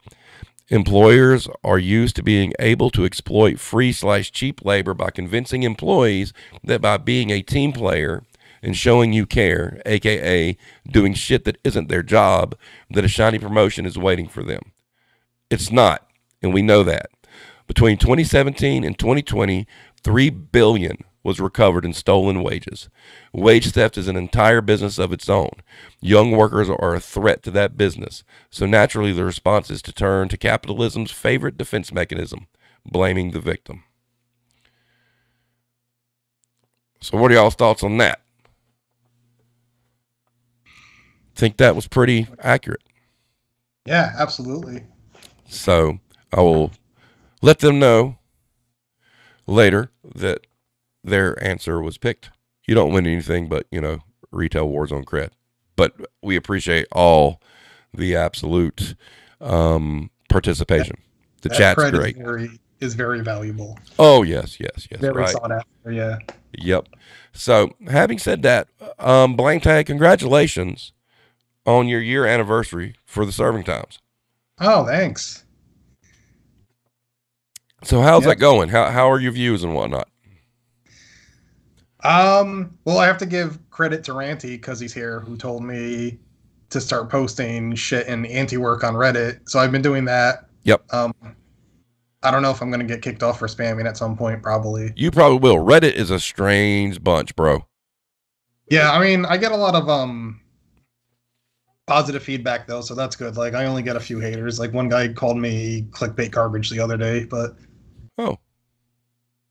Employers are used to being able to exploit free/cheap labor by convincing employees that by being a team player and showing you care, aka doing shit that isn't their job, that a shiny promotion is waiting for them. It's not, and we know that. Between 2017 and 2020, $3 billion was recovered in stolen wages. Wage theft is an entire business of its own. Young workers are a threat to that business. So naturally, the response is to turn to capitalism's favorite defense mechanism, blaming the victim. So what are y'all's thoughts on that? Think that was pretty accurate. Yeah, absolutely. So I will let them know later that their answer was picked. You don't win anything but, retail Warzone cred. But we appreciate all the absolute participation. The that chat's great. Is very valuable. Oh, yes. Very Right. sought after, yeah. Yep. So, having said that, Blametag, congratulations on your year anniversary for the serving times. Oh, thanks. So, how's that going? How are your views and whatnot? Well, I have to give credit to Ranty because he's here, who told me to start posting shit and anti-work on Reddit. So I've been doing that. Yep. I don't know if I'm gonna get kicked off for spamming at some point. Probably. You probably will. Reddit is a strange bunch, bro. Yeah, I mean, I get a lot of positive feedback though, so that's good. Like, I only get a few haters. Like, one guy called me clickbait garbage the other day, but oh,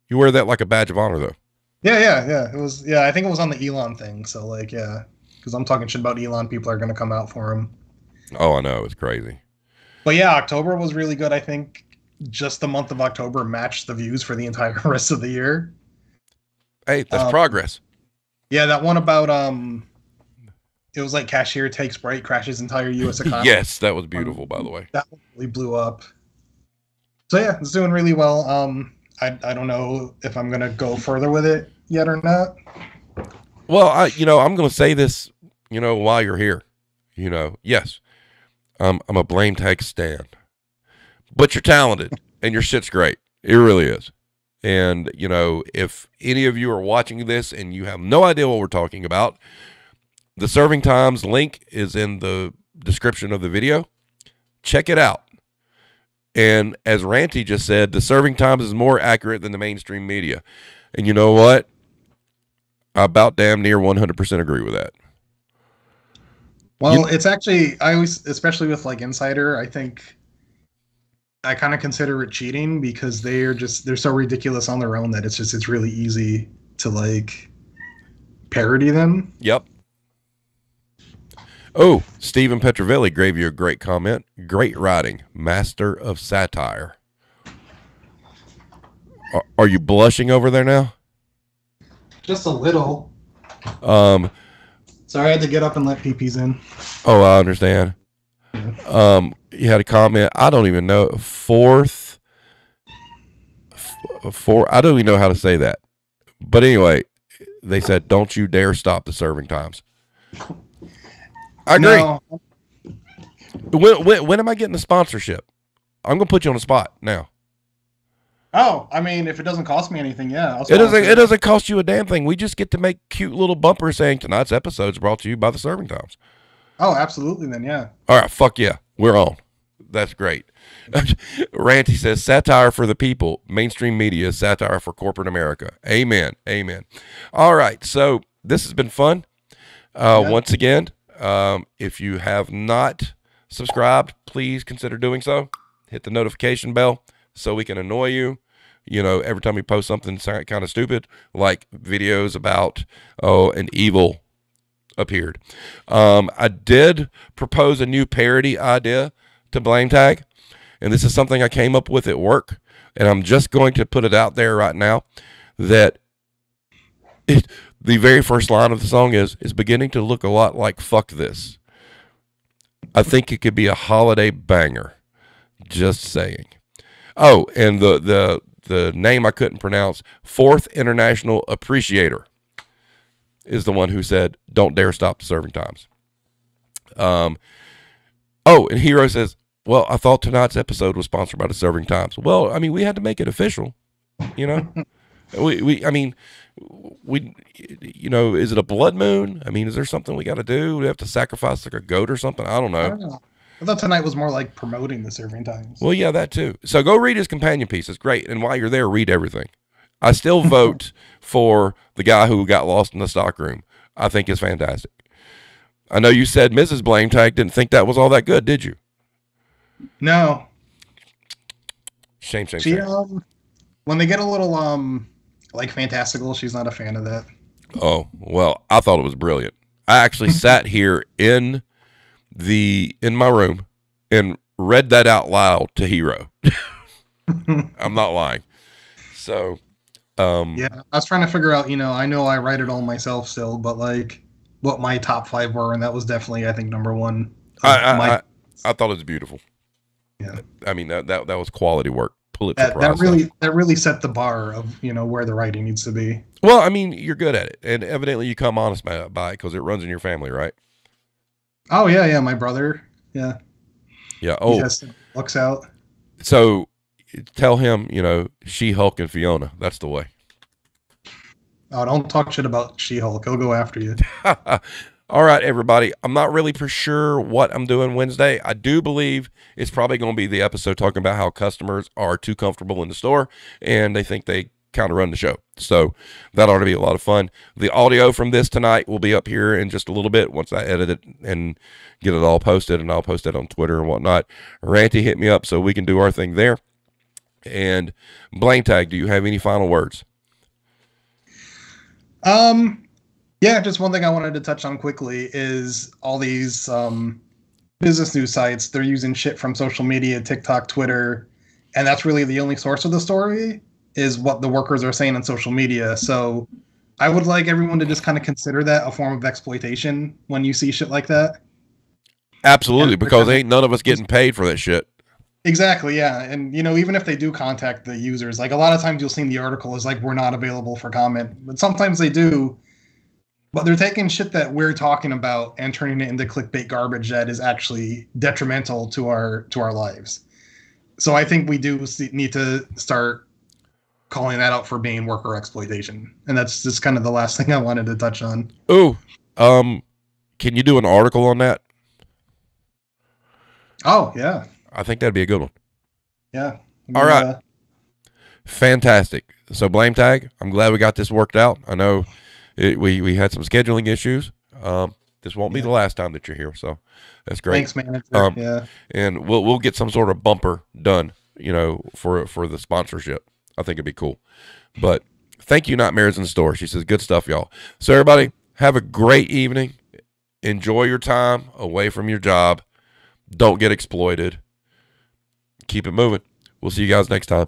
you wear that like a badge of honor, though. Yeah. It was, I think it was on the Elon thing. So, like, yeah, because I'm talking shit about Elon, people are gonna come out for him. Oh, I know, it's crazy. But yeah, October was really good. I think just the month of October matched the views for the entire rest of the year. Hey, that's progress. Yeah, that one about it was like cashier takes break, crashes entire U.S. economy. Yes, that was beautiful, by the way. That really blew up. So yeah, it's doing really well. I don't know if I'm gonna go further with it yet or not. Well, I'm gonna say this, while you're here. Yes, I'm a Blametag stan, but you're talented and your shit's great. It really is. And if any of you are watching this and you have no idea what we're talking about, The serving times link is in the description of the video. Check it out. And as Ranty just said, the serving times is more accurate than the mainstream media. And you know what? I about damn near 100% agree with that. Well, it's actually, I always, especially with like Insider, I think I kind of consider it cheating because they're so ridiculous on their own that it's really easy to like parody them. Yep. Oh, Stephen Petrovelli gave you a great comment. Great writing, master of satire. Are you blushing over there now? Just a little. Sorry, I had to get up and let peepees in. Oh, I understand. You had a comment. I don't even know. I don't even know how to say that. But anyway, they said, "Don't you dare stop the serving times." I agree. No. When am I getting a sponsorship? I'm gonna put you on the spot now. Oh, I mean, if it doesn't cost me anything, yeah. It doesn't cost you a damn thing. We just get to make cute little bumpers saying tonight's episode is brought to you by the serving times. Oh, absolutely. Then, yeah. All right, fuck yeah, we're on. That's great. Ranty says satire for the people. Mainstream media is satire for corporate America. Amen. Amen. All right, so this has been fun. Once again. If you have not subscribed, please consider doing so. Hit the notification bell so we can annoy you. You know, every time we post something kind of stupid, like videos about, an evil appeared. I did propose a new parody idea to Blametag, and this is something I came up with at work, and I'm just going to put it out there right now that the very first line of the song is beginning to look a lot like "fuck this." I think it could be a holiday banger. Just saying. Oh, and the name I couldn't pronounce, Fourth International Appreciator, is the one who said, "Don't dare stop the serving times." Oh, and Hero says, "Well, I thought tonight's episode was sponsored by the serving times." Well, I mean, we had to make it official, you know. I mean, is it a blood moon? I mean, is there something we got to do? Do we have to sacrifice like a goat or something? I don't know. I thought tonight was more like promoting the serving times. Well, yeah, that too. So go read his companion piece. It's great. And while you're there, read everything. I still vote for the guy who got lost in the stockroom. I think it's fantastic. I know you said Mrs. Blametag didn't think that was all that good, did you? No. Shame. When they get a little like fantastical, she's not a fan of that. Oh, well, I thought it was brilliant. I actually sat here in my room and read that out loud to Hero. I'm not lying. So, yeah, I was trying to figure out, I know I write it all myself still, but like what my top 5 were, and that was definitely, I think, number 1. I thought it was beautiful. Yeah. I mean, that was quality work. That really set the bar of where the writing needs to be. Well, I mean, you're good at it, and evidently you come honest by it because it runs in your family, right? Oh yeah, my brother, yeah. Oh, he just looks out. So tell him, She-Hulk and Fiona. That's the way. Oh, don't talk shit about She-Hulk. He'll go after you. All right, everybody. I'm not really for sure what I'm doing Wednesday. I do believe it's probably going to be the episode talking about how customers are too comfortable in the store and they think they kind of run the show. So that ought to be a lot of fun. The audio from this tonight will be up here in just a little bit once I edit it and get it all posted, and I'll post it on Twitter and whatnot. Ranty, hit me up so we can do our thing there. And Blametag, do you have any final words? Yeah, just one thing I wanted to touch on quickly is all these business news sites. They're using shit from social media, TikTok, Twitter, and that's really the only source of the story is what the workers are saying on social media. So I would like everyone to just kind of consider that a form of exploitation when you see shit like that. Absolutely, because ain't none of us getting paid for that shit. Exactly, yeah. And, even if they do contact the users, like a lot of times you'll see in the article is like, we're not available for comment. But sometimes they do. But they're taking shit that we're talking about and turning it into clickbait garbage that is actually detrimental to our lives. So I think we do need to start calling that out for being worker exploitation. And that's just kind of the last thing I wanted to touch on. Ooh, Can you do an article on that? Oh yeah, I think that'd be a good one. yeah. All right. Fantastic. So Blametag, I'm glad we got this worked out. I know we had some scheduling issues. This won't be the last time that you're here, so that's great. Thanks, manager. Yeah, and we'll get some sort of bumper done, for the sponsorship. I think it'd be cool. But thank you, Not Mirrors in Store. She says, good stuff, y'all. So everybody, have a great evening. Enjoy your time away from your job. Don't get exploited. Keep it moving. We'll see you guys next time.